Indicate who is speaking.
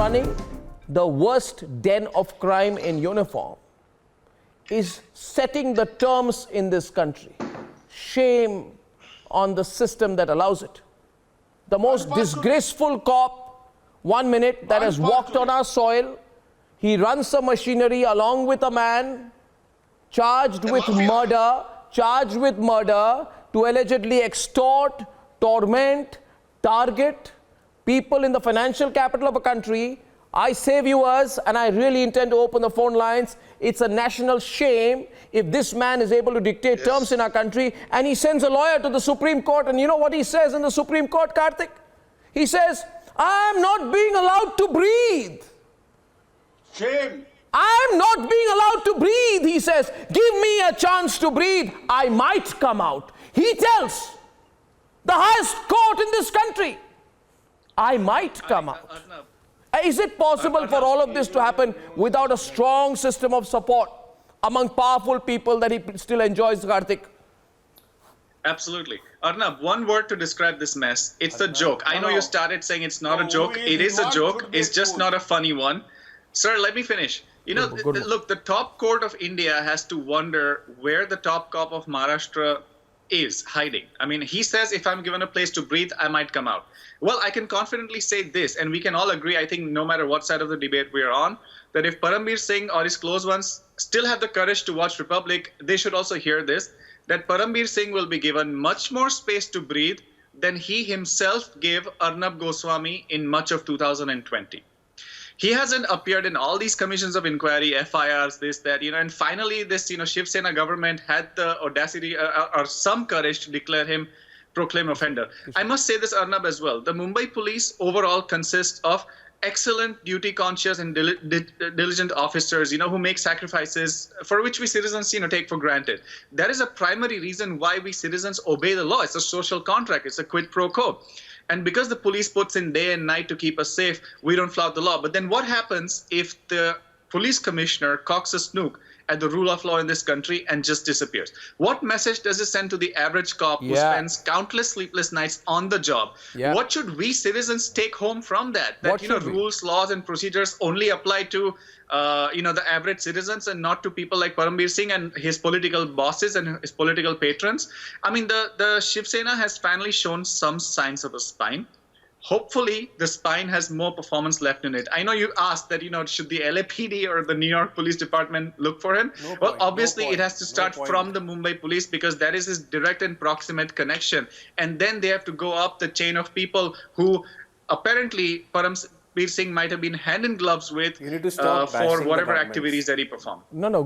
Speaker 1: running the worst den of crime in uniform, is setting the terms in this country. Shame on the system that allows it. The most disgraceful cop, 1 minute, that has walked on our soil. He runs the machinery along with a man charged with murder to allegedly extort, torment, target people in the financial capital of a country. I say, viewers, and I really intend to open the phone lines, it's a national shame if this man is able to dictate terms in our country, and he sends a lawyer to the Supreme Court, and you know what he says in the Supreme Court, Karthik? He says, I am not being allowed to breathe.
Speaker 2: Shame.
Speaker 1: I am not being allowed to breathe, he says. Give me a chance to breathe. I might come out. He tells the highest court in this country, I might come out. Is it possible for all of this to happen without a strong system of support among powerful people that he still enjoys, Karthik?
Speaker 3: Absolutely. Arnab, one word to describe this mess. It's a joke. I know you started saying it's not a joke. It is a joke. It's just not a funny one. Sir, let me finish. You know, look, the top court of India has to wonder where the top cop of Maharashtra is hiding. I mean, he says, if I'm given a place to breathe, I might come out. Well, I can confidently say this, and we can all agree, I think, no matter what side of the debate we are on, that if Parambir Singh or his close ones still have the courage to watch Republic, they should also hear this, that Parambir Singh will be given much more space to breathe than he himself gave Arnab Goswami in much of 2020. He hasn't appeared in all these commissions of inquiry, FIRs, this, that, you know, and finally this, you know, Shiv Sena government had the audacity or some courage to declare him proclaimed offender. I must say this, Arnab, as well. The Mumbai police overall consists of excellent, duty-conscious and diligent officers, you know, who make sacrifices for which we citizens, you know, take for granted. That is a primary reason why we citizens obey the law. It's a social contract. It's a quid pro quo. And because the police puts in day and night to keep us safe, we don't flout the law. But then what happens if the police commissioner cocks a snook at the rule of law in this country and just disappears? What message does it send to the average cop who spends countless sleepless nights on the job? What should we citizens take home from that? That, you know, rules, laws, and procedures only apply to, you know, the average citizens and not to people like Parambir Singh and his political bosses and his political patrons. I mean, the Shiv Sena has finally shown some signs of a spine. Hopefully, the spine has more performance left in it. I know you asked that, you know, should the LAPD or the New York Police Department look for him? Well, obviously, it has to start from the Mumbai police because that is his direct and proximate connection. And then they have to go up the chain of people who apparently Parambir Singh might have been hand in gloves with for whatever activities that he performed.
Speaker 1: No,